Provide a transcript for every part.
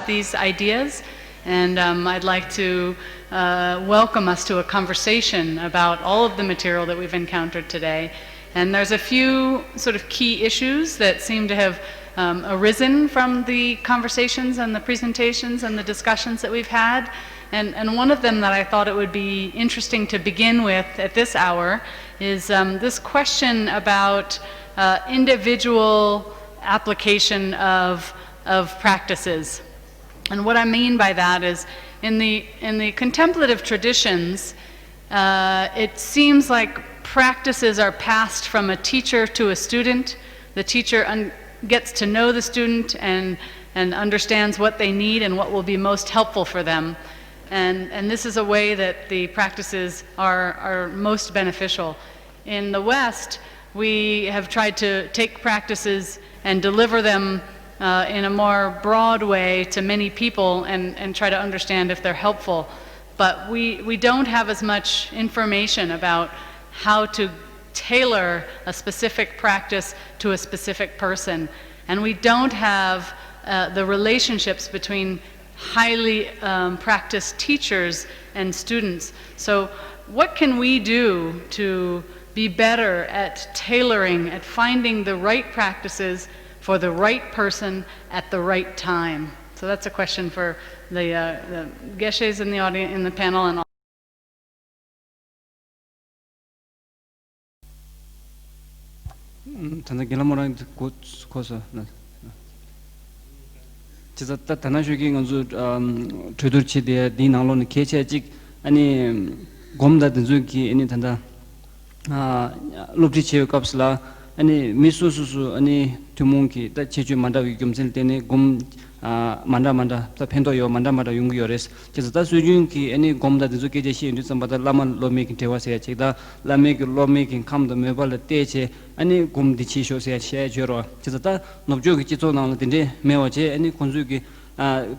about these ideas, and I'd like to welcome us to a conversation about all of the material that we've encountered today. And there's a few sort of key issues that seem to have arisen from the conversations and the presentations and the discussions that we've had. And one of them that I thought it would be interesting to begin with at this hour is this question about individual application of practices. And what I mean by that is, in the contemplative traditions, it seems like practices are passed from a teacher to a student. The teacher gets to know the student and understands what they need and what will be most helpful for them. And this is a way that the practices are most beneficial. In the West, we have tried to take practices and deliver them in a more broad way to many people and try to understand if they're helpful. But we don't have as much information about how to tailor a specific practice to a specific person. And we don't have the relationships between highly practiced teachers and students. So what can we do to be better at tailoring, at finding the right practices for the right person at the right time? So that's a question for the geshes in the audience, in the panel, and all. 지자 다나주기 건주 트두르치데 디나로는 케체직 아니 곰다든 주기 아니 단다 롭티체 갑슬라 아니 미수수수 아니 투몽기 다 제주 만다위 겸질 때네 곰 만다 다 펜도요 만다 용기요레스 지자 다 수준기 아니 곰다든 주기 제시 인도 선바다 라만 로메킹 테와세 제다 라메기 로메킹 감도 메발 때체 아니 곰디치쇼세 셰저로 지자 다 노브조기 지토나는 데데 메와제 아니 콘주기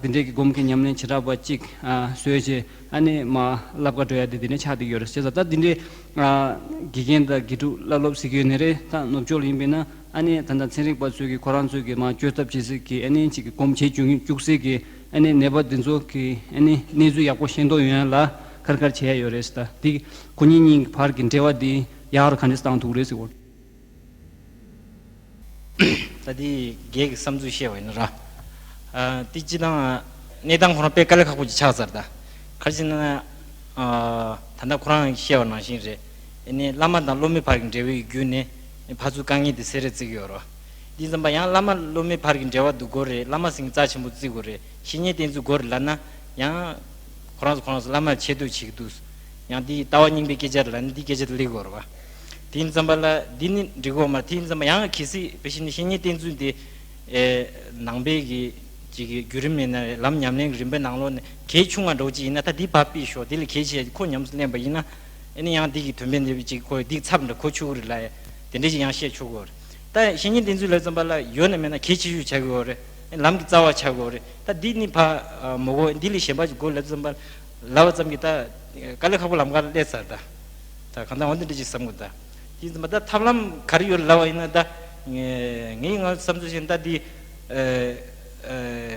딘데기 곰기 냠네 치라바직 수에제 아니 마 랍가도야 디네 차디요레스 지자 다 딘데 기겐다 기투 랄롭시기네레 다 노브졸임베나 아니 단단 세릭 바수기 코란수기 마 쥐탑지스기 아니 지 곰체 중이 죽세기 아니 네버든조기 아니 니주 야고 신도 유야라 카르카르체 요레스타 디 군인이 파르긴 데와디 야르 칸스탄 투레스고 다디 게기 삼주시에와이노라 디지당 내당 코나 빼깔 갖고 지차서다 가지나 단다 코랑 시에와나 신제 에네 라마다 로메 파르긴 데위 규네 바주 강이 디세르지기요로 디즘바 양 라마 로메 파르긴 데와 두고레 라마 싱자치 무지고레 신예 된주 고르라나 양 코라스 라마 체도 치기도 양디 타와닝비 계절란 디 계절 리고르와 딘zambal라 딘 리고마 딘zam바 양 키시 베신 신예 된주디 에 낭베기 지기 규름메나 람냠랭 림베 낭론 개충아 로지나 다디 바피쇼 딜 개시 코냠스네 바이나 에니 양 디기 tumben데 지 코디 참르 코추르라 딘데지 양 시에추고 다 신이 딘줄레 zambal라 요네메나 개치유 제거레 람기 자와 차고레 다 디니 바 모고 딜리 셴바지 골레 zam발 라와zam기다 깔레카고 람가 레사다 다 간다 원디지 삼고다 디즈마다 탐람 가리요 라와이나다 녜잉을 삼주신다 디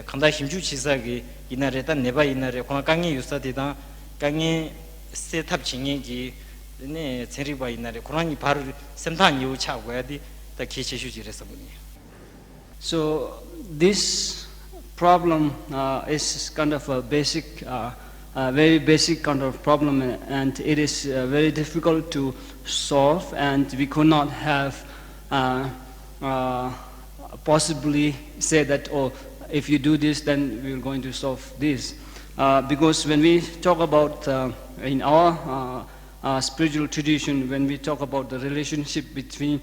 간다 힘주 치사기 이나레다 네바 이나레 코나 강이 유사디다 강이 세탑 징행기 네 체리바 이나레 코나니 바로 센탄 요차고야디 다 기체슈지레서 보니. So this problem is kind of a basic very basic kind of problem, and it is very difficult to solve, and we could not have possibly say that, oh, if you do this, then we're going to solve this. Because when we talk about, in our spiritual tradition, when we talk about the relationship between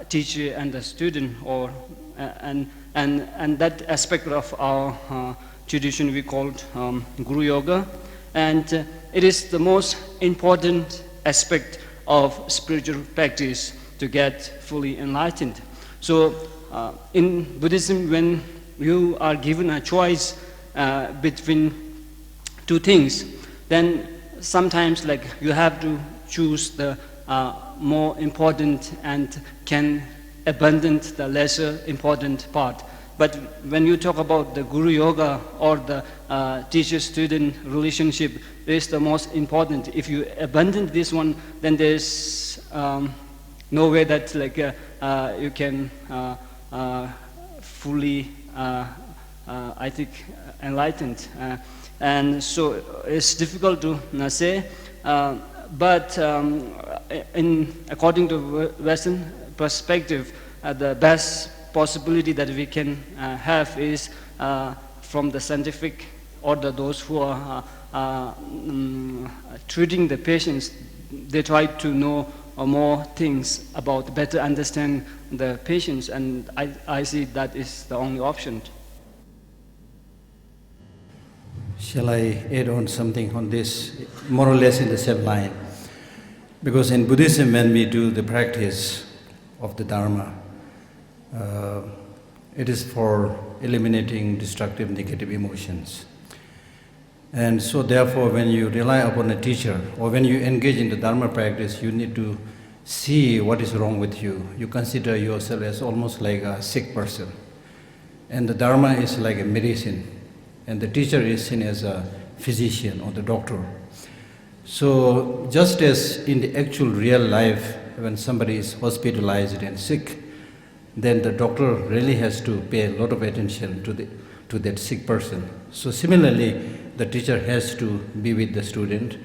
teacher and the student, or and that aspect of our tradition we called Guru Yoga, and it is the most important aspect of spiritual practice to get fully enlightened. So in Buddhism, when you are given a choice between two things, then sometimes like you have to choose the more important and can abandon the lesser important part. But when you talk about the Guru Yoga or the teacher-student relationship, it is the most important. If you abandon this one, then there's no way that you can fully, I think, enlightened. And so it's difficult to say. But according to Western perspective, the best possibility that we can have is from the scientific order, those who are treating the patients. They try to know more things about, better understand the patients, and I see that is the only option. Shall I add on something on this, more or less in the same line? Because in Buddhism, when we do the practice of the Dharma, it is for eliminating destructive negative emotions. And so therefore, when you rely upon a teacher, or when you engage in the Dharma practice, you need to see what is wrong with you. You consider yourself as almost like a sick person. And the Dharma is like a medicine, and the teacher is seen as a physician or the doctor. So just as in the actual real life, when somebody is hospitalized and sick, then the doctor really has to pay a lot of attention to that sick person. So similarly, the teacher has to be with the student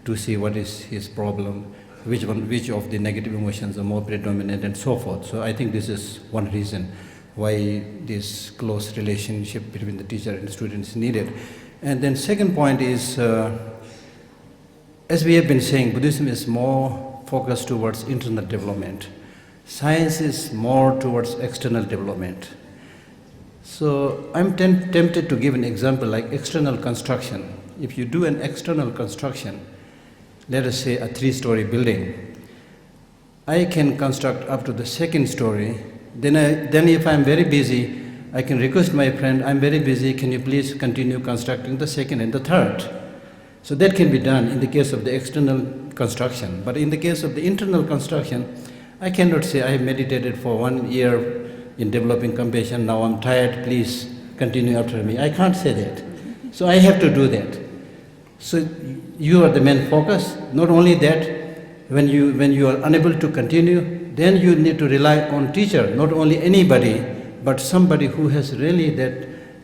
to see what is his problem, which of the negative emotions are more predominant, and so forth. So I think this is one reason why this close relationship between the teacher and the student is needed. And then second point is, as we have been saying, Buddhism is more focused towards internal development. Science is more towards external development. So I'm tempted to give an example like external construction. If you do an external construction, let us say a 3-story building, I can construct up to the 2nd story. Then if I'm very busy, I can request my friend, I'm very busy, can you please continue constructing the 2nd and the 3rd? So that can be done in the case of the external construction. But in the case of the internal construction, I cannot say I have meditated for 1 year in developing compassion, now I'm tired, please continue after me. I can't say that. So I have to do that. So you are the main focus. Not only that, when you are unable to continue, then you need to rely on teacher, not only anybody, but somebody who has really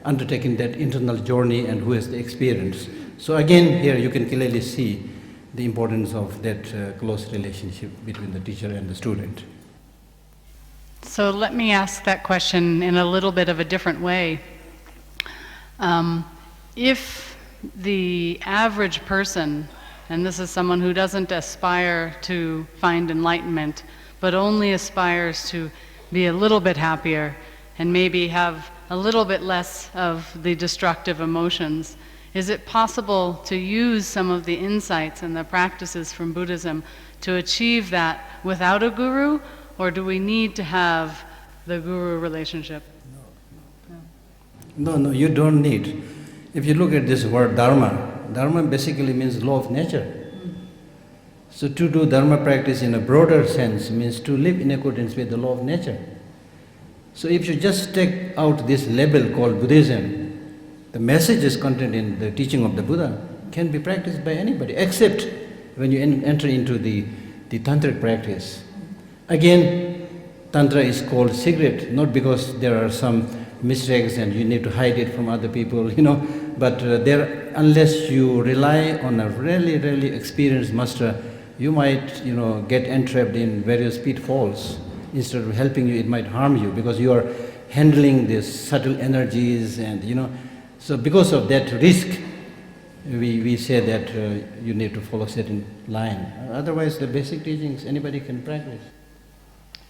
undertaken that internal journey and who has the experience. So again, here you can clearly see the importance of that close relationship between the teacher and the student. So let me ask that question in a little bit of a different way. If the average person, and this is someone who doesn't aspire to find enlightenment, but only aspires to be a little bit happier and maybe have a little bit less of the destructive emotions, is it possible to use some of the insights and the practices from Buddhism to achieve that without a guru, or do we need to have the guru relationship? No, you don't need. If you look at this word Dharma basically means law of nature. So to do Dharma practice in a broader sense means to live in accordance with the law of nature. So if you just take out this label called Buddhism, the messages contained in the teaching of the Buddha can be practiced by anybody, except when you enter into the tantric practice. Again, Tantra is called secret, not because there are some mistakes and you need to hide it from other people, but unless you rely on a really, really experienced master, you might, get entrapped in various pitfalls. Instead of helping you, it might harm you because you are handling these subtle energies and, So because of that risk, we say that you need to follow certain line. Otherwise, the basic teachings anybody can practice.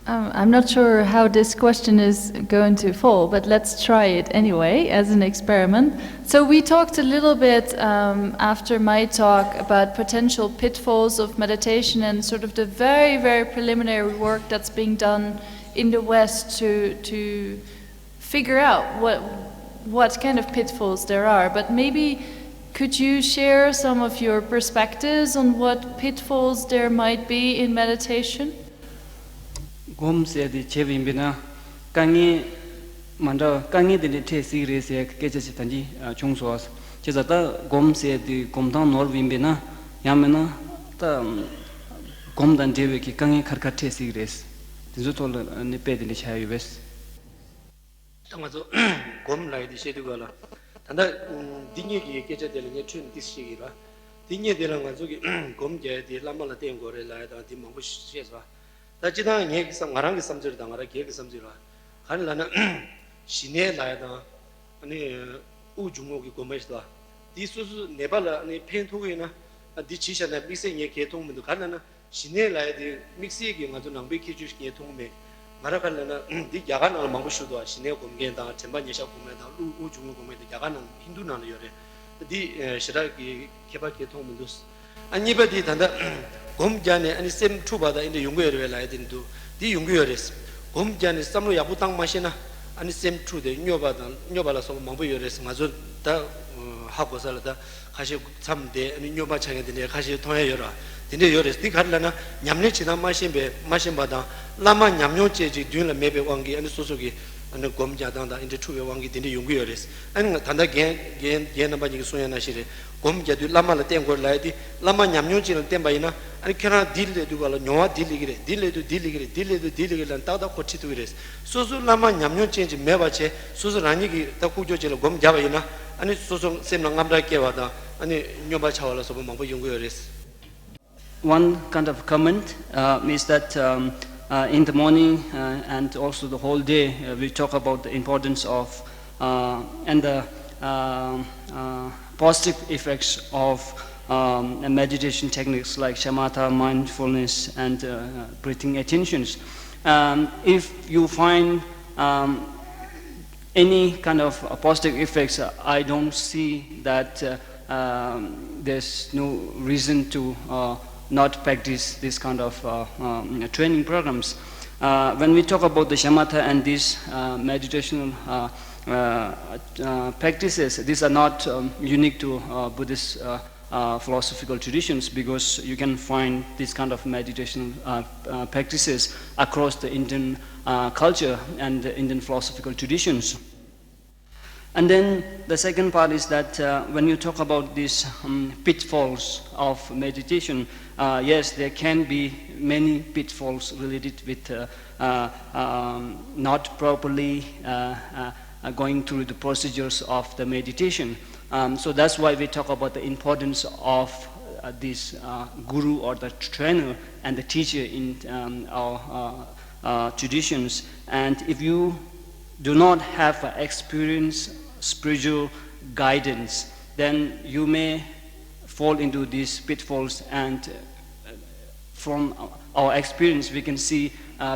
I'm not sure how this question is going to fall, but let's try it anyway as an experiment. So we talked a little bit after my talk about potential pitfalls of meditation and sort of the very, very preliminary work that's being done in the West to figure out what kind of pitfalls there are. But maybe could you share some of your perspectives on what pitfalls there might be in meditation? Gom se di chevimbina kangi manda kangi de the series ke je tanji chungsos cheza ta gom se di gomdang nor wimbe na yamena ta gomdan dewe ki kangi kharkha the series tizo tol ne pe de chayu bes 당아서 곰 라이디 셰드가라 단다 딩예기 계제되는 게 춘 디시기라 딩예되는 건 저기 곰제디 라말라 된 거를 라이다 디망고 시에서 다 지당 얘기 상가랑 게 섬절 당하라 계획 섬절라 간라는 신의 라이다 아니 우중옥이 곰에서 디수수 네발라 아니 펜토게나 디치샤나 믹스에 계통문도 간라는 신의 라이디 믹스에 가서 남베키 주시게 통매 말아갈래나 네 야간을 망고슈도 시내 공개다 전반 예샤 공매다 우중을 공매다 야간은 힌두나는 요래 네 시라기 개발 계통문도 아니바디 단다 곰자네 아니 셈 투바다 인데 용거여를 라야 된도 네 용거여레스 곰자네 삼로 야부당 마시나 아니 셈 투데 녀바라서 망보여레스 맞아 다 하고 살다 가시 참데 아니 녀바 창에데 가시 통해여라 근데 요레스 네 갈라나 냠네 지나 마신바다 라마 냠뇨제지 뒤에 매배 왕기 아니 소속이 아니 곰자당다 인데 추배 왕기 근데 용구요레스 아니 단다 겐 바지 소야나시레 곰자도 라마라 땡고 라이디 라마 냠뇨지를 땡바이나 아니 캐나 딜레 두가라 뇨와 딜리기레 딜레도 따다 코치도 이레스 소소 라마 냠뇨제지 매바체 소소 라니기 다 구조지를 곰자바이나 아니 소소 셈랑 감다게 와다 아니 뇨바 차와라서 망보 용구요레스. One kind of comment is that in the morning and also the whole day we talk about the importance of and the positive effects of meditation techniques like shamatha, mindfulness and breathing attentions. If you find any kind of positive effects, I don't see that there's no reason to not practice this kind of training programs. When we talk about the shamatha and these meditational practices, these are not unique to Buddhist philosophical traditions, because you can find this kind of meditation practices across the Indian culture and the Indian philosophical traditions. And then the second part is that when you talk about these pitfalls of meditation, yes, there can be many pitfalls related with not properly going through the procedures of the meditation. So that's why we talk about the importance of this guru or the trainer and the teacher in our traditions. And if you do not have experience, spiritual guidance, then you may fall into these pitfalls. And from our experience, we can see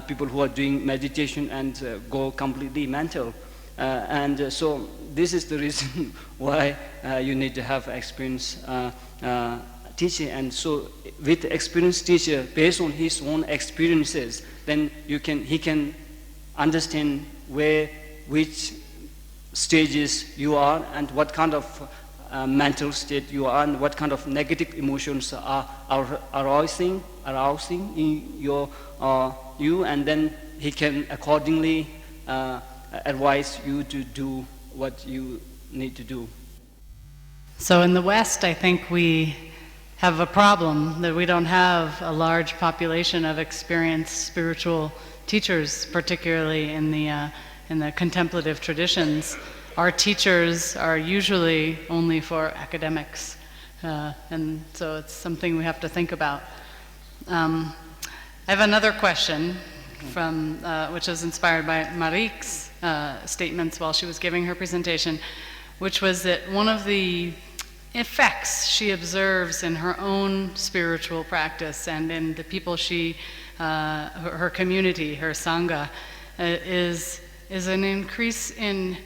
people who are doing meditation and go completely mental. And so this is the reason why you need to have experienced teacher. And so with experienced teacher, based on his own experiences, then he can understand which stages you are and what kind of mental state you are and what kind of negative emotions are arousing in you, and then he can accordingly advise you to do what you need to do. So in the West, I think we have a problem that we don't have a large population of experienced spiritual teachers, particularly in the contemplative traditions. Our teachers are usually only for academics, and so it's something we have to think about. I have another question from which is inspired by Marik's statements while she was giving her presentation, which was that one of the effects she observes in her own spiritual practice and in the people her community, her sangha, is an increase in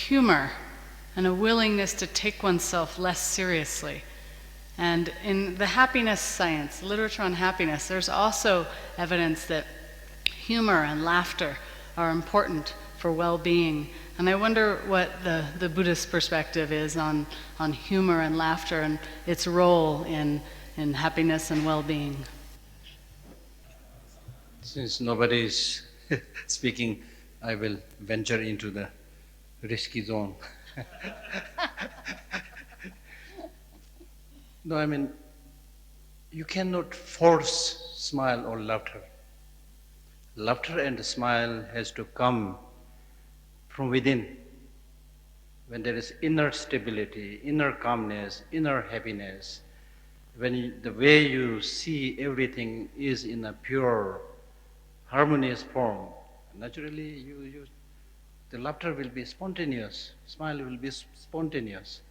humor and a willingness to take oneself less seriously. And in the happiness science, literature on happiness, there's also evidence that humor and laughter are important for well-being. And I wonder what the Buddhist perspective is on humor and laughter and its role in happiness and well-being. Since nobody is speaking, I will venture into the risky zone. No, I mean, you cannot force smile or laughter. Laughter and smile has to come from within. When there is inner stability, inner calmness, inner happiness, when the way you see everything is in a pure, harmonious form, naturally the laughter will be spontaneous, smile will be spontaneous.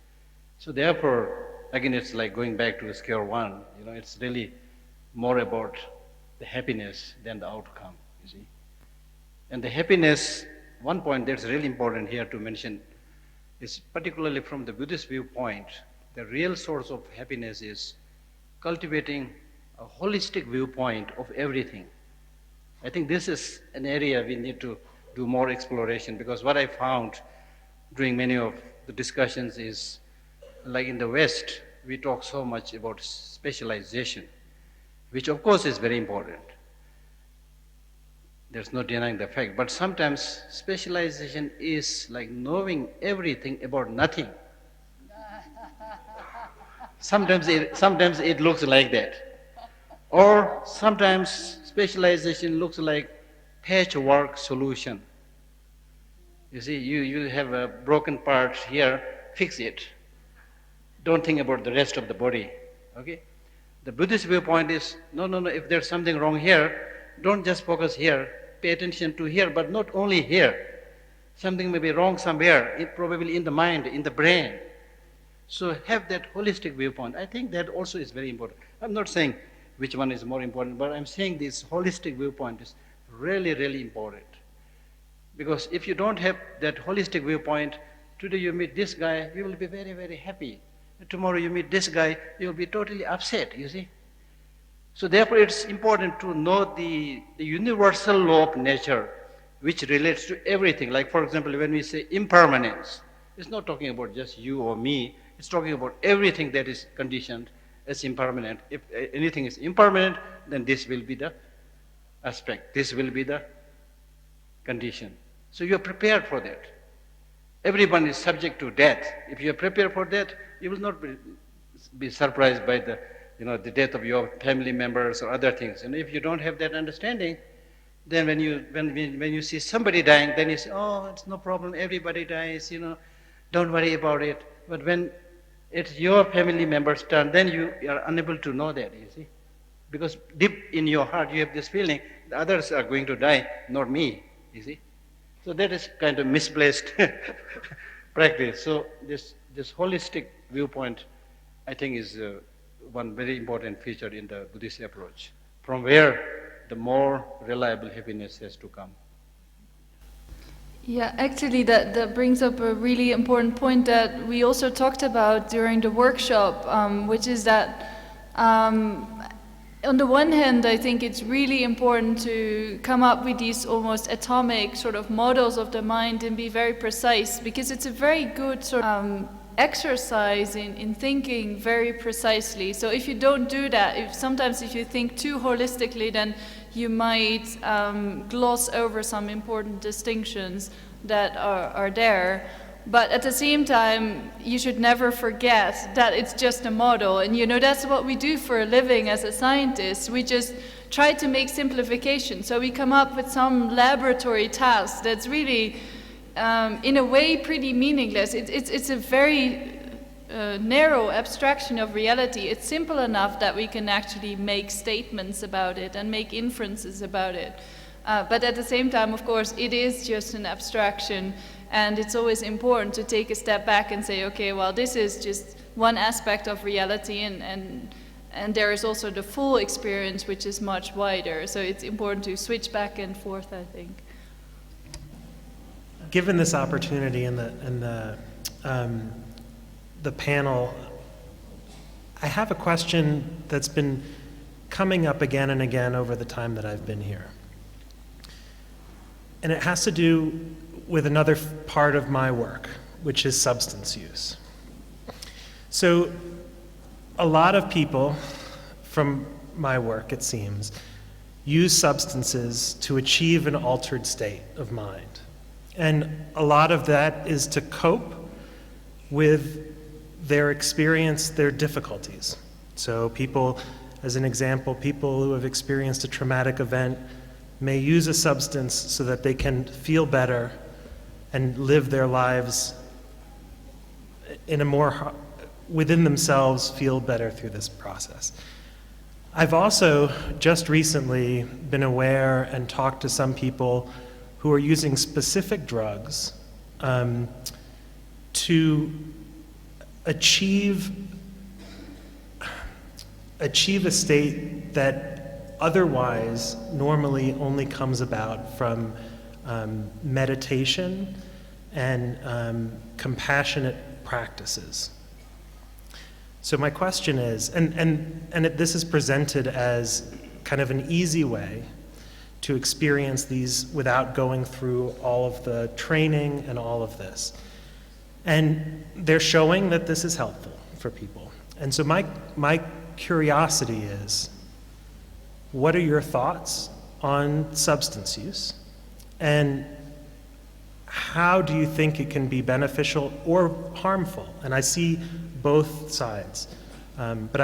So therefore, again, it's like going back to square one. It's really more about the happiness than the outcome, you see. And the happiness, one point that's really important here to mention is particularly from the Buddhist viewpoint, the real source of happiness is cultivating a holistic viewpoint of everything. I think this is an area we need to do more exploration, because what I found during many of the discussions is, like in the West, we talk so much about specialization, which of course is very important. There's no denying the fact. But sometimes specialization is like knowing everything about nothing. Sometimes it looks like that. Or sometimes specialization looks like patchwork solution. You see, you have a broken part here, fix it. Don't think about the rest of the body, okay? The Buddhist viewpoint is, no, if there's something wrong here, don't just focus here, pay attention to here, but not only here. Something may be wrong somewhere, probably in the mind, in the brain. So have that holistic viewpoint. I think that also is very important. I'm not saying which one is more important, but I'm saying this holistic viewpoint is really, really important. Because if you don't have that holistic viewpoint, today you meet this guy, you will be very, very happy. Tomorrow you meet this guy, you will be totally upset, you see. So therefore it's important to know the universal law of nature which relates to everything. Like for example, when we say impermanence, it's not talking about just you or me, it's talking about everything that is conditioned as impermanent. If anything is impermanent, then this will be the aspect, this will be the condition. So you are prepared for that. Everyone is subject to death. If you are prepared for that, you will not be surprised by the death of your family members or other things. And if you don't have that understanding, then when you see somebody dying, then you say, oh, it's no problem, everybody dies, don't worry about it. But when it's your family member's turn, then you are unable to know that, you see. Because deep in your heart you have this feeling, the others are going to die, not me, you see. So that is kind of misplaced practice. So this holistic viewpoint, I think, is one very important feature in the Buddhist approach, from where the more reliable happiness has to come. Yeah, actually that brings up a really important point that we also talked about during the workshop, which is that on the one hand, I think it's really important to come up with these almost atomic sort of models of the mind and be very precise, because it's a very good sort of exercise in thinking very precisely. So if you don't do that, sometimes if you think too holistically, then you might gloss over some important distinctions that are there. But at the same time, you should never forget that it's just a model. And that's what we do for a living as a scientist. We just try to make simplification. So we come up with some laboratory task that's really, in a way, pretty meaningless. It's a very narrow abstraction of reality. It's simple enough that we can actually make statements about it and make inferences about it. But at the same time, of course, it is just an abstraction. And it's always important to take a step back and say, okay, well, this is just one aspect of reality, and there is also the full experience, which is much wider. So it's important to switch back and forth, I think. Given this opportunity and the panel, I have a question that's been coming up again and again over the time that I've been here. And it has to do with another part of my work, which is substance use. So a lot of people from my work, it seems, use substances to achieve an altered state of mind. And a lot of that is to cope with their experience, their difficulties. So people, as an example, people who have experienced a traumatic event may use a substance so that they can feel better and live their lives in a more, within themselves, feel better through this process. I've also just recently been aware and talked to some people who are using specific drugs to achieve a state that otherwise normally only comes about from meditation and compassionate practices. So my question is, this is presented as kind of an easy way to experience these without going through all of the training and all of this. And they're showing that this is helpful for people. And so my curiosity is, what are your thoughts on substance use? And how do you think it can be beneficial or harmful? And I see both sides. But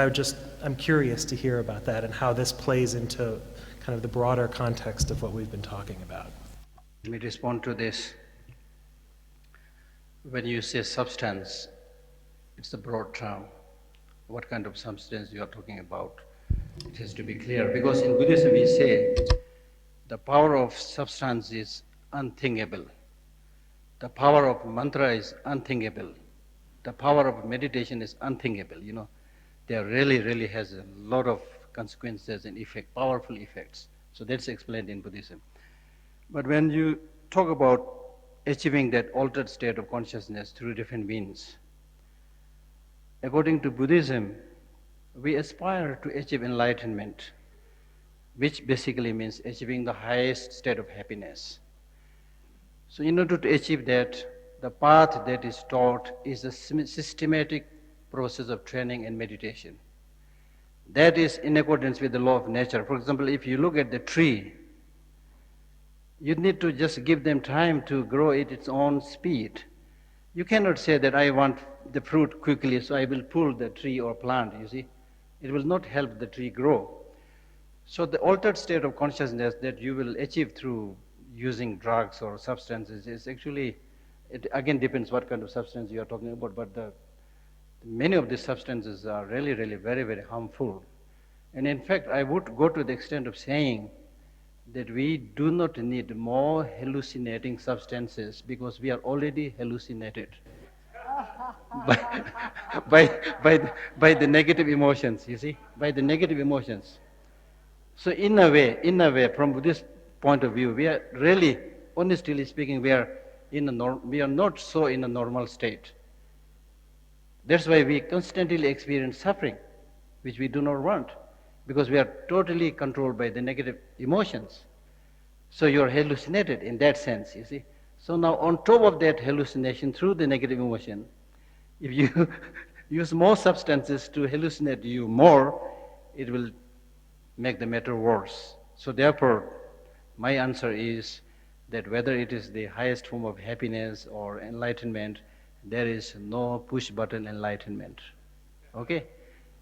I'm curious to hear about that and how this plays into kind of the broader context of what we've been talking about. Let me respond to this. When you say substance, it's a broad term. What kind of substance you are talking about? It has to be clear, because in Buddhism we say the power of substance is unthinkable. The power of mantra is unthinkable. The power of meditation is unthinkable. You know, there really has a lot of consequences and powerful effects. So that's explained in Buddhism. But when you talk about achieving that altered state of consciousness through different means, according to Buddhism, we aspire to achieve enlightenment, which basically means achieving the highest state of happiness. So in order to achieve that, the path that is taught is a systematic process of training and meditation. That is in accordance with the law of nature. For example, if you look at the tree, you need to just give them time to grow at its own speed. You cannot say that I want the fruit quickly, so I will pull the tree or plant, you see. It will not help the tree grow. So the altered state of consciousness that you will achieve through using drugs or substances is actually, it again depends what kind of substance you are talking about, but many of these substances are really very harmful. And in fact, I would go to the extent of saying that we do not need more hallucinating substances because we are already hallucinated by the negative emotions, you see, by the negative emotions. So in a way, from Buddhist point of view, we are really, honestly speaking, we are not so in a normal state. That's why we constantly experience suffering, which we do not want, because we are totally controlled by the negative emotions. So you are hallucinated in that sense, you see. So now on top of that hallucination through the negative emotion, if you use more substances to hallucinate you more, it will make the matter worse. So therefore, my answer is that whether it is the highest form of happiness or enlightenment, there is no push button enlightenment. Okay?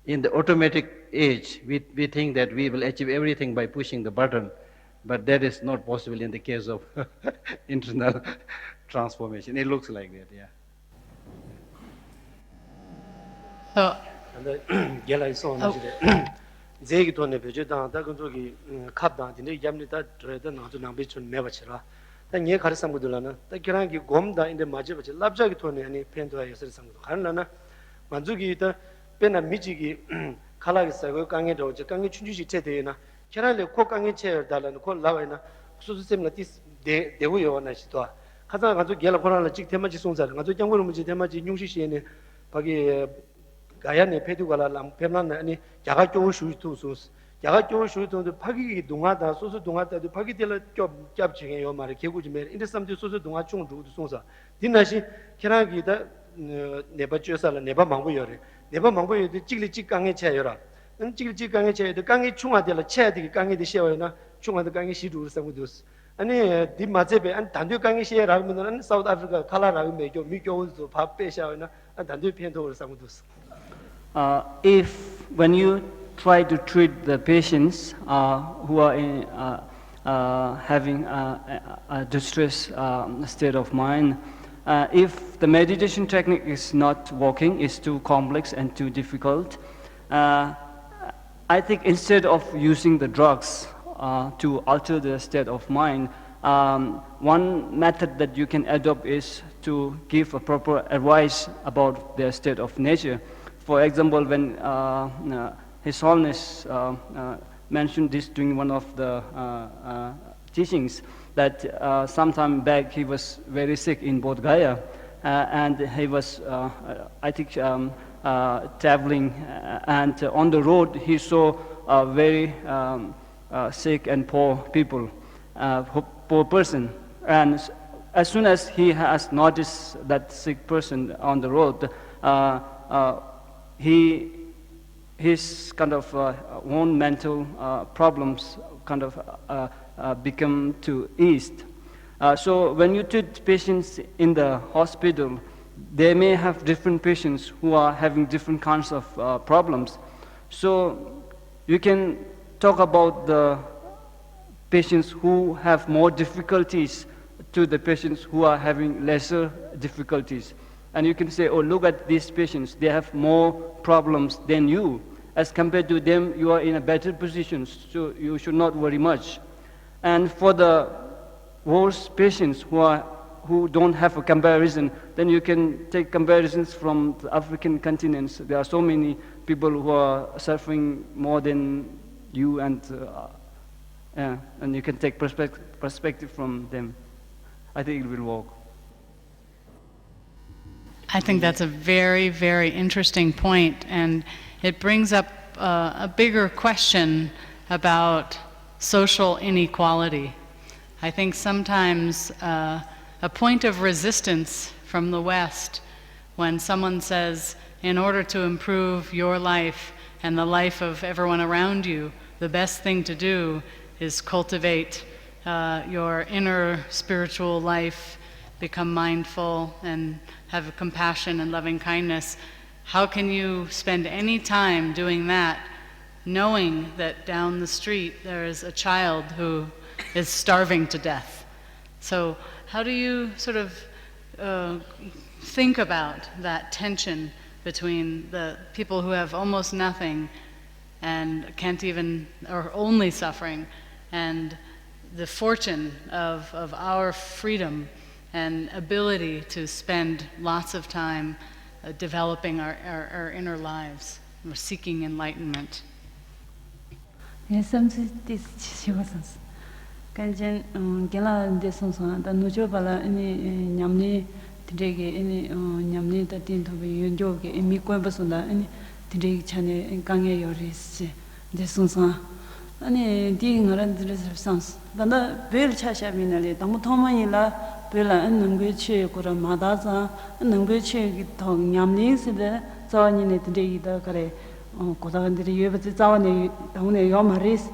In the automatic age, we think that we will achieve everything by pushing the button, but that is not possible in the case of internal transformation. It looks like that, yeah. So, and gela is on the Zegi to ne beje da kunjogi kap da dine yamni da dre da na na be chun me bachira da nye khar sam gudulana da kiran gi gom da inde maje bache labja gi to ne ani pen do yesir sam gudu kharna manjugi da pena miji gi khala gi sa go kange do je kange chunju ji che de na kiran le ko kange che da la ko la wa na su su sem la tis de wu yo na shi to khaza ga jo gela khona la chik tema ji song za ga jo jang go mu ji tema ji nyung shi shi ne bagi 가야네 페두가라 람 페나나 아니 야가 쪼우 슈투스 야가 쪼우 슈투도 파기 동화다 소소 동화다도 파기 될라 좀 잡지게요 말에 개구지메 인데 삼지 소소 동화 중도 송사 딘나시 케라기다 네바 쮸살라 네바 망부여레 네바 망부여도 찌글리 찌강에 차여라 찌글찌 강에 쳐야 돼 강에 충화될 쳐야 돼 강에 되셔요나 충화도 강에 시루를 상고도스 아니 디 마제베 안 단도 강에 시에라면은 사우스 아프리카 칼라라고 메교 미교도 밥 빼셔요나 단도 편도를 상고도스 if when you try to treat the patients who are having a distress state of mind, if the meditation technique is not working, is too complex and too difficult, I think instead of using the drugs to alter the state of mind, one method that you can adopt is to give a proper advice about their state of nature. For example, when His Holiness mentioned this during one of the teachings, that some time back he was very sick in Bodh Gaya, and he was, I think, traveling, and on the road he saw very sick and poor people, poor person, and as soon as he has noticed that sick person on the road, his kind of own mental problems kind of become to eased. So when you treat patients in the hospital, they may have different patients who are having different kinds of problems. So you can talk about the patients who have more difficulties to the patients who are having lesser difficulties. And you can say, oh, look at these patients, they have more problems than you. As compared to them, you are in a better position, so you should not worry much. And for the worse patients who don't have a comparison, then you can take comparisons from the African continents. There are so many people who are suffering more than you, and you can take perspective from them. I think it will work. I think that's a very, very interesting point, and it brings up a bigger question about social inequality. I think sometimes a point of resistance from the West when someone says, in order to improve your life and the life of everyone around you, the best thing to do is cultivate your inner spiritual life, become mindful, and have compassion and loving kindness. How can you spend any time doing that, knowing that down the street there is a child who is starving to death? So how do you sort of think about that tension between the people who have almost nothing and can't even, or only suffering, and the fortune of our freedom and ability to spend lots of time developing our inner lives, or seeking enlightenment? Yes, kanjen gela de sonsa da nujo bala ini nyamni tidege ini nyamni da tin thobe yonjo ge mi ko basunda ini tidege chane kangye yoris de sonsa ani di ngaran de sans da bel chasha minale da mu thomani la bela nangbe che ko ra mada za nangbe che gi thong nyamni se de zawani ne tidege da kare ko da ndiri yebe zawani dawne yo maris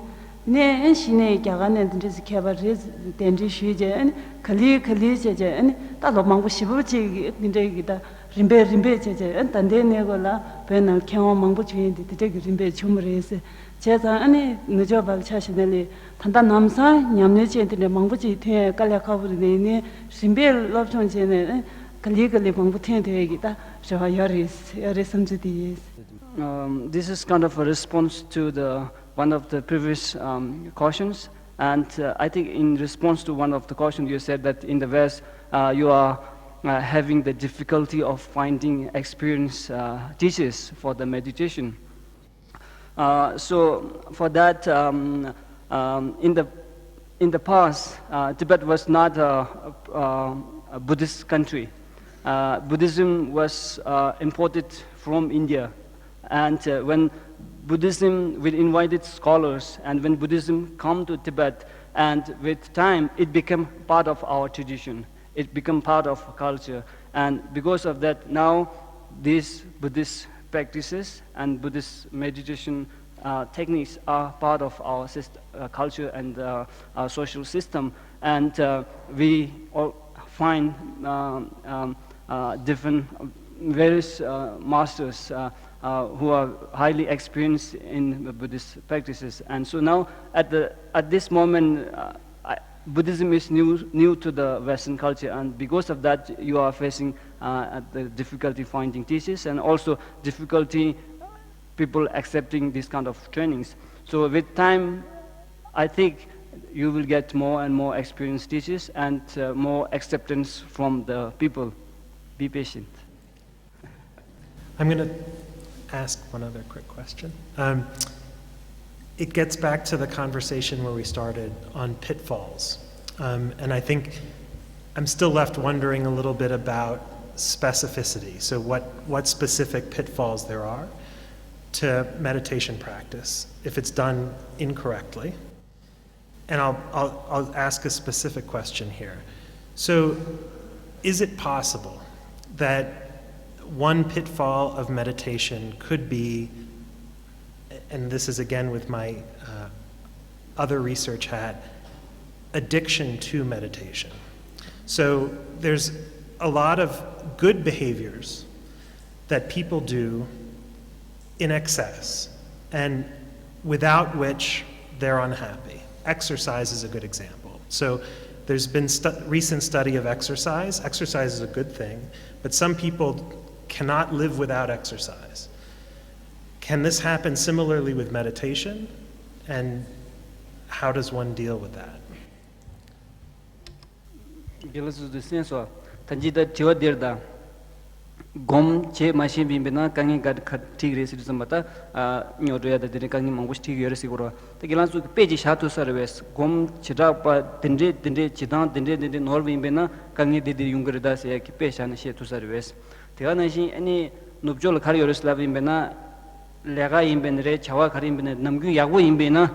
ne shine gyagane ndris kebaris denji shuje an khali jeje an ta lo mangbu shibu chi ndre da rimbe jeje an tande ne gola benal kyo mangbu chi de rimbe chumres 제가 아니 늦어 발 차시들이 단단 남사 냠내 제들이 망부지 태 깔려 가버리네 심벨 럽촌제네 kalli mangbu 되기다 저 여리 섬지디. This is kind of a response to one of the previous cautions, and I think in response to one of the cautions you said that in the West you are having the difficulty of finding experienced teachers for the meditation. So for that, in the past, Tibet was not a Buddhist country. Buddhism was imported from India, and when Buddhism, we invited scholars, and when Buddhism come to Tibet, and with time it became part of our tradition. It became part of culture, and because of that, now these Buddhist practices and Buddhist meditation techniques are part of our culture and our social system, and we all find different various masters who are highly experienced in the Buddhist practices. And so now at this moment Buddhism is new to the Western culture, and because of that you are facing the difficulty finding teachers, and also difficulty people accepting this kind of trainings. So with time, I think you will get more and more experienced teachers and more acceptance from the people. Be patient. I'm going to ask one other quick question. It gets back to the conversation where we started on pitfalls. And I think I'm still left wondering a little bit about specificity. So what specific pitfalls there are to meditation practice if it's done incorrectly. And I'll ask a specific question here. So is it possible that one pitfall of meditation could be, and this is again with my other research hat, addiction to meditation? So there's a lot of good behaviors that people do in excess, and without which they're unhappy. Exercise is a good example. So there's been recent study of exercise. Exercise is a good thing, but some people cannot live without exercise. Can this happen similarly with meditation? And how does one deal with that? Gom che machine bimbena kangi gad khati resi samata nyodoya da dire kangi mangush thi yore siguro te gilansu peji shatu service gom chida pa dinde chidan dinde nor bimbena kangi de yungre da se ki peshan she tu service te ana shi ani nubjol khari yore slav bimbena lega imbenre chawa khari bimbena namgyu yagu imbena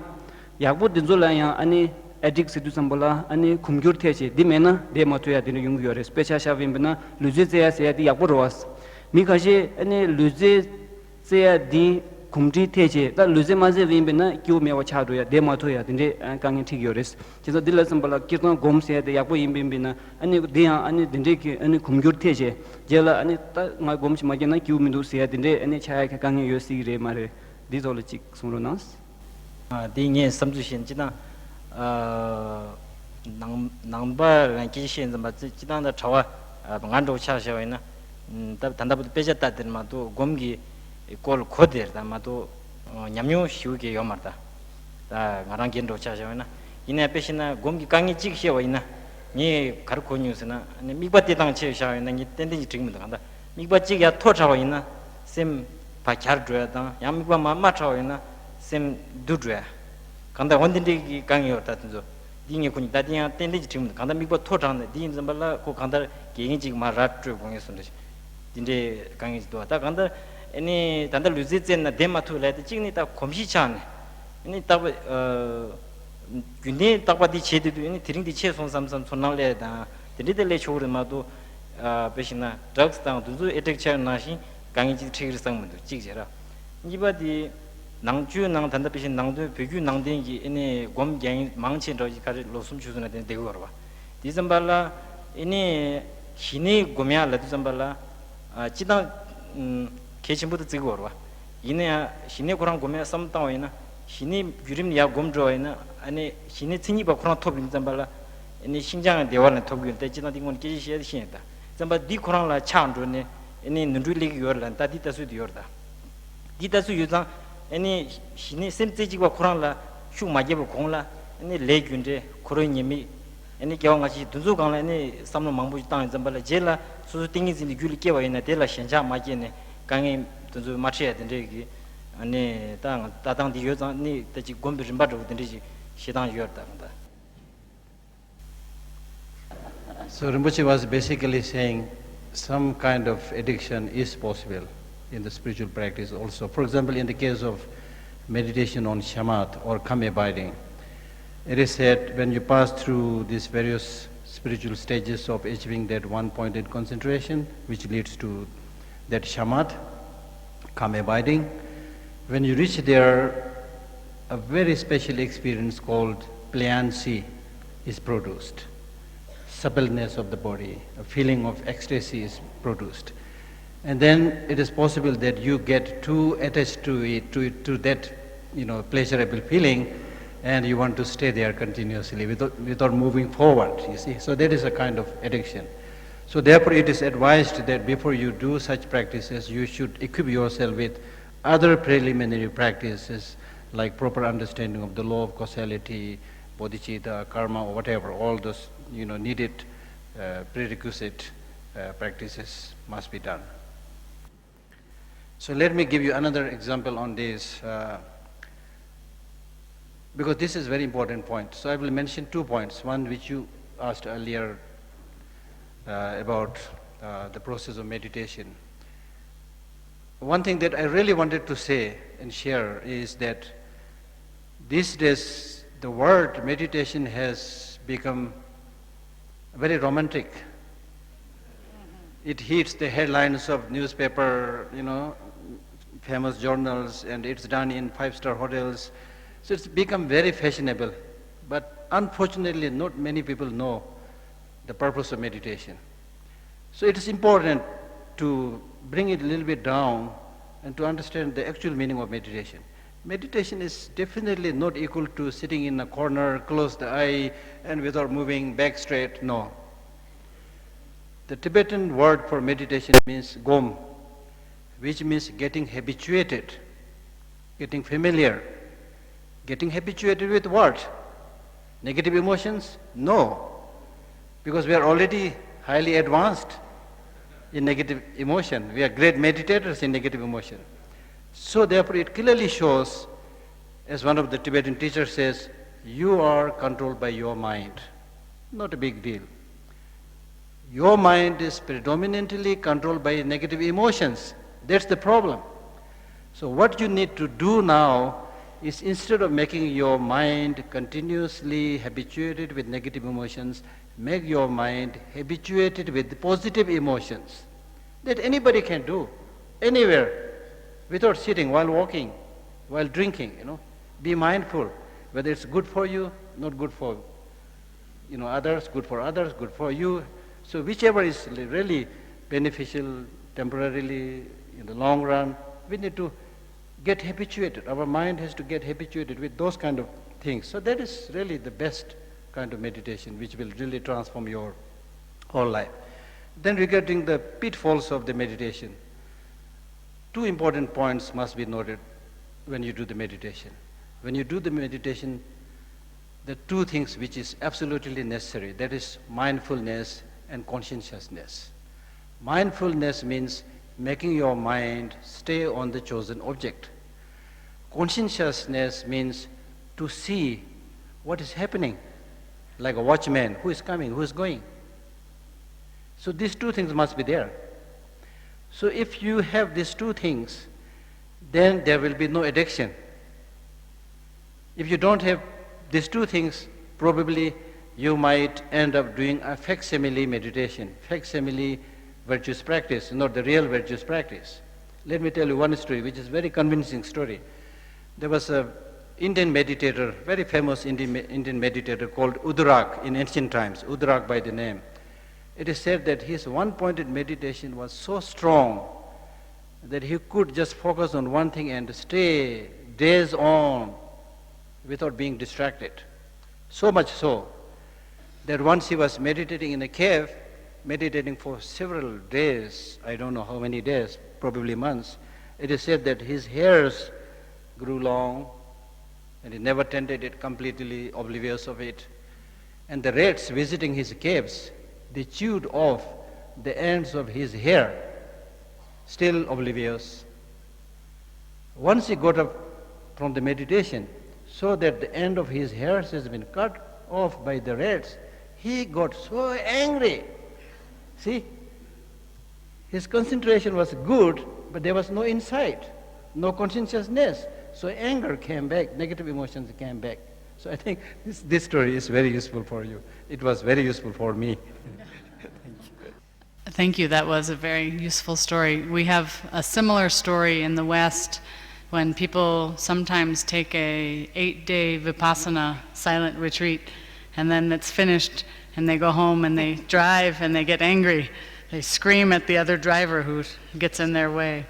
yagu dinzola ya ani addict sidu sambola ani khumgyur theche dimena de matoya dinu yung yore specha shavimbena luje ya se di yakuros mi khaje ani luje se di khumti theche da luje maze vimbena kyu mewa chado ya de matoya dinde kangi thig yores chiso dilla sambola kirna gom se de yakbo imbena ani de ani dinde ki ani khumgyur theche jela ani ta ma gom chi magena kyu mindu se dinde ani chaya ka kangi yosi re mare these all chik sumronas dinge samju shin jina nangba rangi shen zamba jidang da chawa nganzhou cha xiao ina tanda budu peja ta den ma do gomgi kol khoder da ma do nyamnyo xiu ge yo mar da ngarang genzhou cha xiao ina ina peshina gomgi kangi jig xiao ina ni kar ko nyu sena ni migba te dang che xiao ina ni den den ji jing mu da migba jig ya to chawa ina sem pa char dro da yang migba ma chawa ina sem du dro 간다 원딘디 강요 다든죠 딩에 군이 다딩아 땡리지 지금 간다 미고 토장네 딩 좀발라 고 간다 개인 지금 마라트 공에서는 딘데 강이도 왔다 간다 아니 단다 루지젠나 데마토라데 찍니다 검시찬 아니 딱 균이 딱바디 제대로 아니 드링디 체송 삼삼 손날래다 딘데들레 쇼르마도 베시나 드럭스 당 두두 에텍처 나시 강이지 트리르상 문도 찍제라 이바디 낭주 낭 단답이신 낭도 배규 낭den기 이네 곰갱 망친 로지까지 로숨 주선에 된 대고 걸어 봐. 디sem발라 이네 신이 고미야라 디sem발라 지당 계신부터 찍고 걸어 봐. 이네 신이 고랑 고미야 섬다오이나 신이 유림이야 곰조이나 아니 신이 튕이바 고랑 톱 디sem발라 이네 신장의 대화는 톱이 때 지당 딩원 계시야 신이다. 디sem발 디 고랑라 차안도네 이네 눈들리기 요르란 따디다수 디요르다. 디다수 유장 아니 신이 샘지지과 코랑라 슈 마제부 공라 아니 레균데 코로님이 아니 겨왕같이 dunzu강라 아니 삼로 망부지 땅에 잠발라 제라 수수 띵이진이 귤이 깨와 있나 데라 현자 마제네 강에 dunzu 마치야 된데 아니 땅 따당디 요장니 대지 곰비 좀 받고 된지 시당 요었다 간다. So Rinpoche was basically saying some kind of addiction is possible in the spiritual practice also. For example, in the case of meditation on shamat or calm abiding, it is said when you pass through these various spiritual stages of achieving that one-pointed concentration, which leads to that shamat, calm abiding, when you reach there, a very special experience called pliancy is produced. Suppleness of the body, a feeling of ecstasy is produced. And then it is possible that you get too attached to it, to that, pleasurable feeling, and you want to stay there continuously without moving forward, you see. So that is a kind of addiction. So therefore it is advised that before you do such practices, you should equip yourself with other preliminary practices like proper understanding of the law of causality, bodhicitta, karma, or whatever, all those needed prerequisite practices must be done. So let me give you another example on this, because this is a very important point. So I will mention 2 points. One which you asked earlier about the process of meditation. One thing that I really wanted to say and share is that these days the word meditation has become very romantic. It hits the headlines of newspaper, famous journals, and it's done in 5-star hotels. So it's become very fashionable. But unfortunately, not many people know the purpose of meditation. So it is important to bring it a little bit down and to understand the actual meaning of meditation. Meditation is definitely not equal to sitting in a corner, close the eye, and without moving back straight. No. The Tibetan word for meditation means gom, which means getting habituated, getting familiar. Getting habituated with what? Negative emotions? No. Because we are already highly advanced in negative emotion. We are great meditators in negative emotion. So therefore it clearly shows, as one of the Tibetan teachers says, you are controlled by your mind. Not a big deal. Your mind is predominantly controlled by negative emotions. That's the problem. So what you need to do now is, instead of making your mind continuously habituated with negative emotions, make your mind habituated with positive emotions. That anybody can do, anywhere, without sitting, while walking, while drinking, Be mindful, whether it's good for you, not good for others, good for others, good for you. So whichever is really beneficial temporarily, in the long run, we need to get habituated. Our mind has to get habituated with those kind of things. So that is really the best kind of meditation, which will really transform your whole life. Then regarding the pitfalls of the meditation, 2 important points must be noted when you do the meditation. When you do the meditation, the 2 things which is absolutely necessary, that is mindfulness and conscientiousness. Mindfulness means making your mind stay on the chosen object. Conscientiousness means to see what is happening, like a watchman, who is coming, who is going. So these 2 things must be there. So if you have these 2 things, then there will be no addiction. If you don't have these 2 things, probably you might end up doing a facsimile meditation, facsimile virtuous practice, not the real virtuous practice. Let me tell you one story, which is a very convincing story. There was an Indian meditator, very famous Indian meditator called Udrak in ancient times, Udrak by the name. It is said that his one-pointed meditation was so strong that he could just focus on one thing and stay days on without being distracted. So much so that once he was meditating in a cave, meditating for several days, I don't know how many days, probably months, it is said that his hairs grew long and he never tended it, completely oblivious of it. And the rats visiting his caves, they chewed off the ends of his hair, still oblivious. Once he got up from the meditation, so that the end of his hairs has been cut off by the rats, he got so angry. See, his concentration was good, but there was no insight, no consciousness. So anger came back, negative emotions came back. So I think this story is very useful for you. It was very useful for me. Thank you. That was a very useful story. We have a similar story in the West when people sometimes take a 8-day Vipassana silent retreat, and then it's finished, and they go home and they drive and they get angry. They scream at the other driver who gets in their way.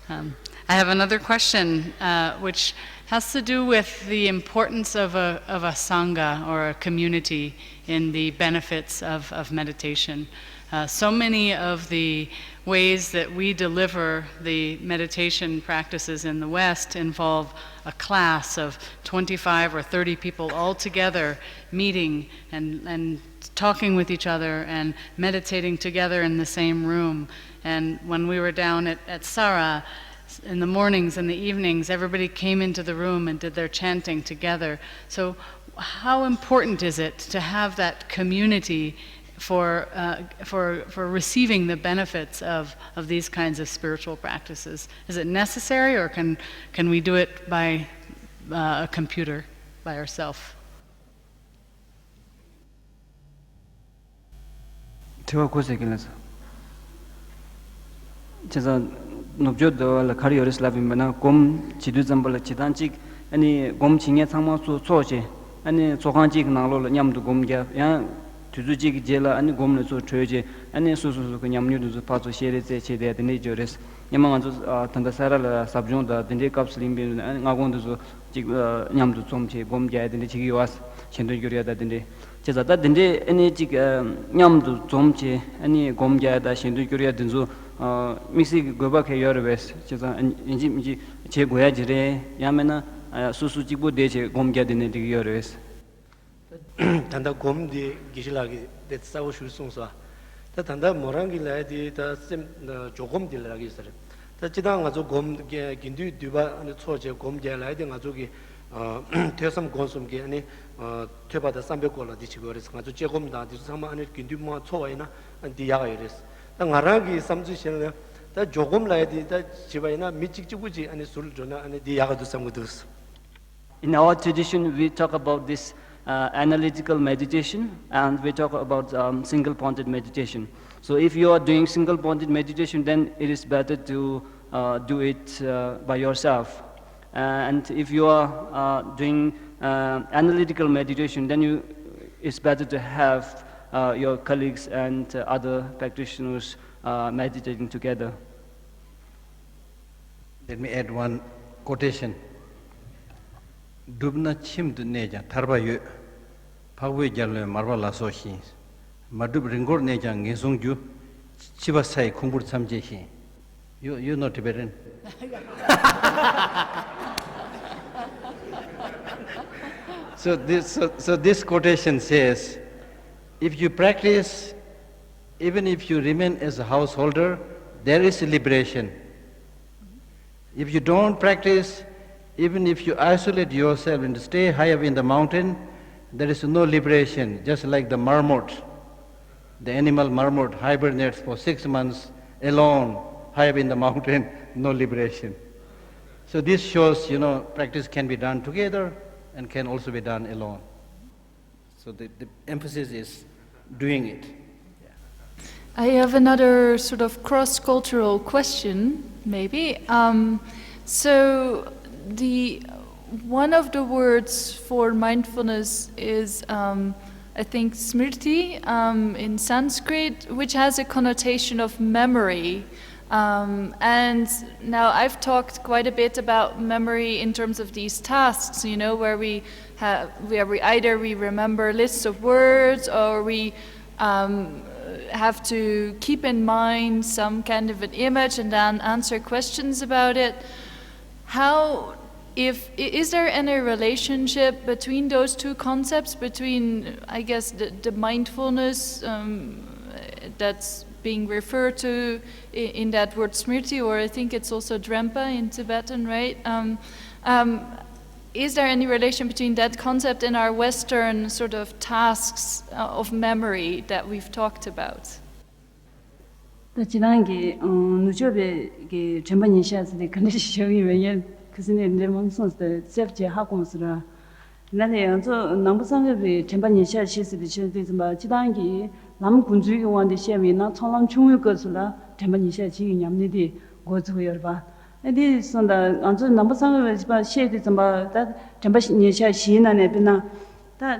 I have another question, which has to do with the importance of a sangha or a community in the benefits of meditation. So many of the ways that we deliver the meditation practices in the West involve a class of 25 or 30 people all together meeting and talking with each other and meditating together in the same room. And when we were down at Sara, in the mornings and the evenings, everybody came into the room and did their chanting together. So how important is it to have that community for receiving the benefits of these kinds of spiritual practices? Is it necessary, or can we do it by a computer, by ourselves? 제가 고생했어. 제가 높죠도 라카리오스 라빈바나 곰 지두잠벌 지단직 아니 곰 칭에 상마수 소제 아니 소간직 나로로 냠도 곰게 야 주주직 제라 아니 곰네 소 트여제 아니 소소소 그 냠뉴도 파조 셰레제 체데 데네 조레스 냠망한조 탄다사라 sabjonda dende kapslimbe 아니 ngagon도 직 냠도 좀체 곰게 데네 지기 와스 첸도 교리하다 데네 제자다 데네 아니 직 냠도 좀체 아니 곰게다 첸도 교리하 든조 믹시 고바케 여르베스 제가 인지 제 고야지레 야메나 수수직부 대제 곰게 되는 데 여르베스 단다 곰디 기실하기 됐다고 실송서 다 단다 모랑기 라이디 다셈 조금 딜라기 있어요 다 지당 가지고 곰게 긴디 뒤바 아니 초제 곰게 라이디 가지고 퇴섬 곰숨게 아니 퇴바다 300골라 디치고레스 가지고 제곰다 디스마 아니 긴디 뭐 초와이나 디야가 이랬어 나라기 삼주시는 다 조금 라이디 다 지바이나 미직지구지 아니 술 존나 아니 디야가도 삼고도스 In our tradition, we talk about this analytical meditation, and we talk about single-pointed meditation. So if you are doing single-pointed meditation, then it is better to do it by yourself. And if you are doing analytical meditation, then it's better to have your colleagues and other practitioners meditating together. Let me add one quotation. Dubna chimdu neja tarbayu pagwe jalwe marwa laso hi madub ringor neja ngesungju chibasai khungbur samje hi. You know Tibetan? So this quotation says, if you practice, even if you remain as a householder, there is liberation. If you don't practice, even if you isolate yourself and stay high up in the mountain, there is no liberation, just like the marmot. The animal marmot hibernates for 6 months alone, high up in the mountain, no liberation. So this shows, practice can be done together and can also be done alone. So the emphasis is doing it. I have another sort of cross-cultural question, maybe. So one of the words for mindfulness is, I think, smriti in Sanskrit, which has a connotation of memory. And now I've talked quite a bit about memory in terms of these tasks, where we either remember lists of words, or we have to keep in mind some kind of an image and then answer questions about it. Is there any relationship between those two concepts, between, I guess, the mindfulness that's being referred to in that word smriti, or I think it's also drempa in Tibetan, right? Is there any relation between that concept and our Western sort of tasks of memory that we've talked about? 지난기 누조베 전반이 시아스데 컨디션이 왜냐 그스네 레몬선스 셉제 하공스라 나네 저 남부상급이 전반이 시아시스데 지마 지단기 남 군주기 원데 시험이나 청람 중요 것으로 전반이 시아지 냠니디 고즈여봐 Edi sonda anzu number sang ba she de zamba da jamba ni sha shi na ne bina da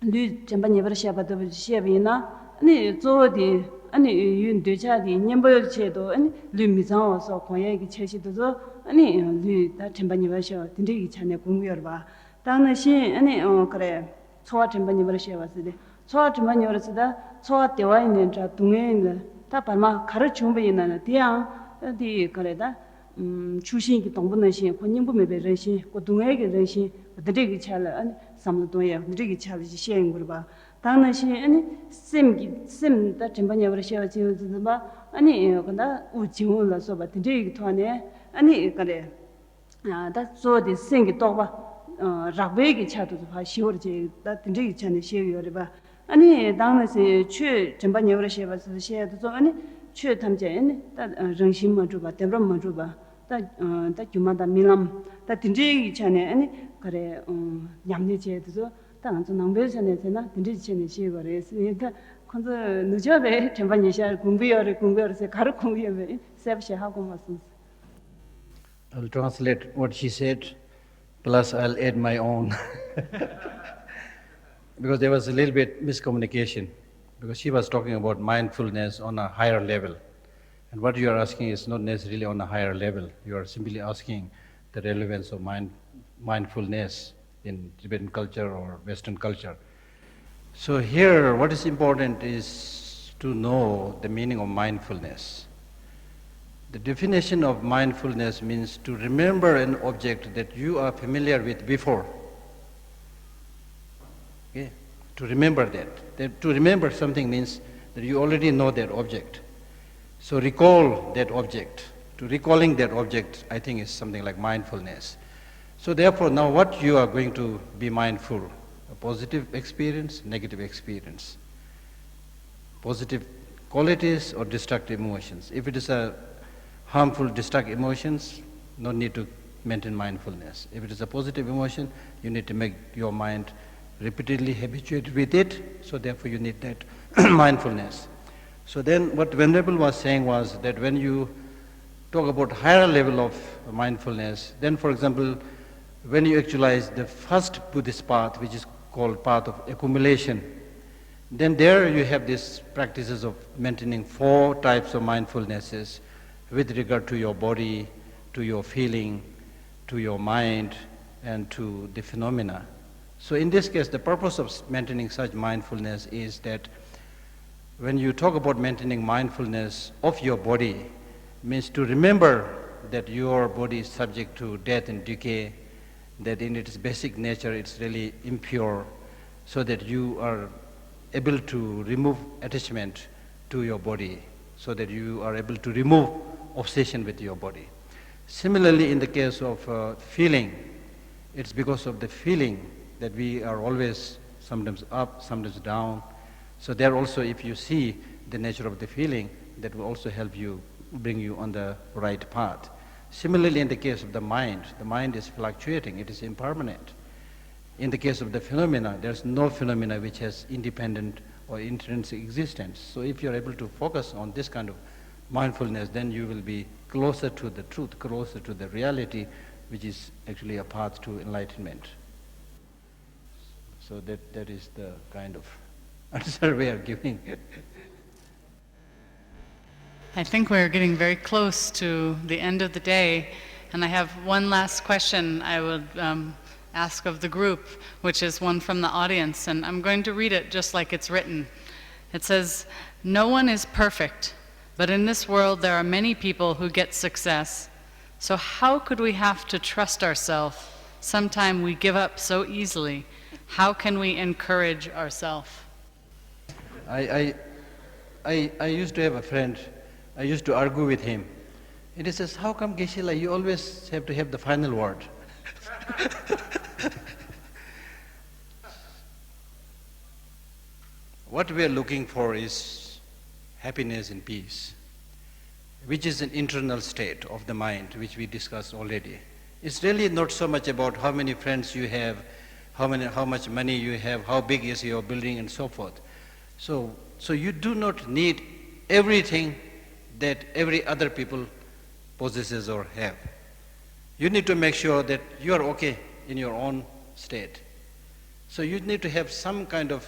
lu jamba ni bar sha ba da she bina ni zo di ani yun de cha di nyem bo che do ani lu mi zang so ko ye gi che shi do zo ani lu da jamba ni bar sha din de gi cha ne gung yor ba da na shi ani kare cho jamba ni bar sha ba si de cho jamba ni bar si da cho de wa ni cha dung ne 다 발마 가르 중배 있는 디양 어디 그래다 추신기 동분의 권님부메베人心 고동에게人心 어디게 차려 아니 삼도도에 어디게 차려지 시행 거봐 당나시 아니 셈다 전반에 버셔 지우지 봐 아니 근데 우지원을 써봐 되게 토네 아니 그래 아다 소디 생기 또봐 락베기 차도 봐 시월지 다 되게 차네 시행을 봐 아니 당나시 최 전반에 버셔 봐서 시에도 아니 최 탐제는 다 정신만 줘봐 대범만 줘봐 다 주마다 밀람 다 딘지 전에 아니 그래 냠내제도 당한테 남배선에서나 딘지 전에 시거래서 그러니까 컨저 늦어배 전반에 시 공부여서 가르 공부여배 셉시 하고 맞습니다. I'll translate what she said, plus I'll add my own. Because there was a little bit miscommunication, because she was talking about mindfulness on a higher level. And what you are asking is not necessarily on a higher level. You are simply asking the relevance of mindfulness in Tibetan culture or Western culture. So here, what is important is to know the meaning of mindfulness. The definition of mindfulness means to remember an object that you are familiar with before. Okay? To remember that. To remember something means that you already know that object. So recall that object. To recalling that object, I think, is something like mindfulness. So therefore, now what you are going to be mindful? A positive experience, negative experience. Positive qualities or destructive emotions. If it is a harmful, destructive emotions, no need to maintain mindfulness. If it is a positive emotion, you need to make your mind repeatedly habituated with it, so therefore you need that mindfulness. So then what Venerable was saying was that when you talk about higher level of mindfulness, then for example, when you actualize the first Buddhist path, which is called path of accumulation, then there you have these practices of maintaining 4 types of mindfulnesses with regard to your body, to your feeling, to your mind, and to the phenomena. So in this case, the purpose of maintaining such mindfulness is that when you talk about maintaining mindfulness of your body, means to remember that your body is subject to death and decay, that in its basic nature it's really impure, so that you are able to remove attachment to your body, so that you are able to remove obsession with your body. Similarly, in the case of feeling, it's because of the feeling that we are always sometimes up, sometimes down. So there also, if you see the nature of the feeling, that will also help you, bring you on the right path. Similarly, in the case of the mind is fluctuating, it is impermanent. In the case of the phenomena, there's no phenomena which has independent or intrinsic existence. So if you're able to focus on this kind of mindfulness, then you will be closer to the truth, closer to the reality, which is actually a path to enlightenment. So that is the kind of answer we are giving. I think we're getting very close to the end of the day, and I have one last question I would ask of the group, which is one from the audience, and I'm going to read it just like it's written. It says, "No one is perfect, but in this world there are many people who get success. So how could we have to trust ourselves? Sometimes we give up so easily. How can we encourage ourselves?" I used to have a friend, I used to argue with him. And he says, "How come, Geshe-la, you always have to have the final word?" What we are looking for is happiness and peace, which is an internal state of the mind, which we discussed already. It's really not so much about how many friends you have, how much money you have, how big is your building, and so forth. So you do not need everything that every other people possesses or have. You need to make sure that you are okay in your own state. So you need to have some kind of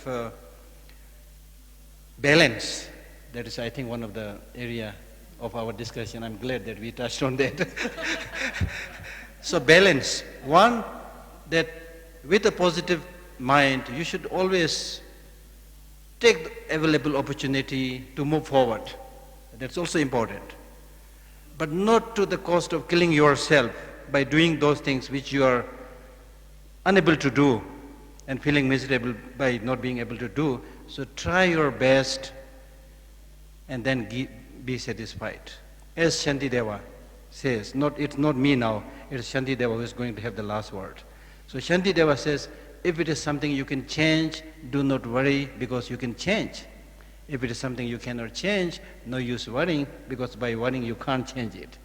balance. That is, I think, one of the area of our discussion. I'm glad that we touched on that. So balance. One, that with a positive mind, you should always take the available opportunity to move forward. That's also important. But not to the cost of killing yourself by doing those things which you are unable to do and feeling miserable by not being able to do. So try your best and then be satisfied. As Shantideva says, it's not me now, it's Shantideva who is going to have the last word. So Shantideva says, if it is something you can change, do not worry because you can change. If it is something you cannot change, no use worrying because by worrying you can't change it.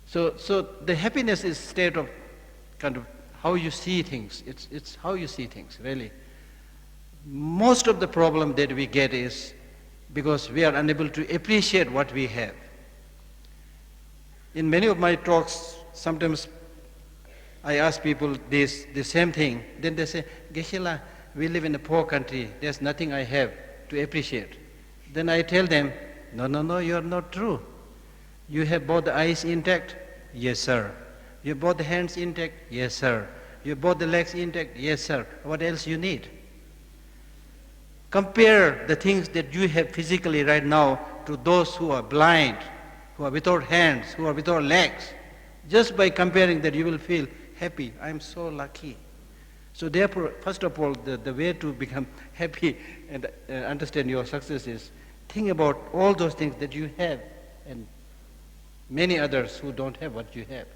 So the happiness is state of kind of how you see things. It's how you see things, really. Most of the problem that we get is because we are unable to appreciate what we have. In many of my talks, sometimes I ask people the same thing. Then they say, Geshe-la, we live in a poor country. There's nothing I have to appreciate. Then I tell them, no, you're not true. You have both the eyes intact? Yes, sir. You have both the hands intact? Yes, sir. You have both the legs intact? Yes, sir. What else you need? Compare the things that you have physically right now to those who are blind, who are without hands, who are without legs. Just by comparing that, you will feel happy. I'm so lucky. So therefore, first of all, the way to become happy and understand your success is think about all those things that you have and many others who don't have what you have.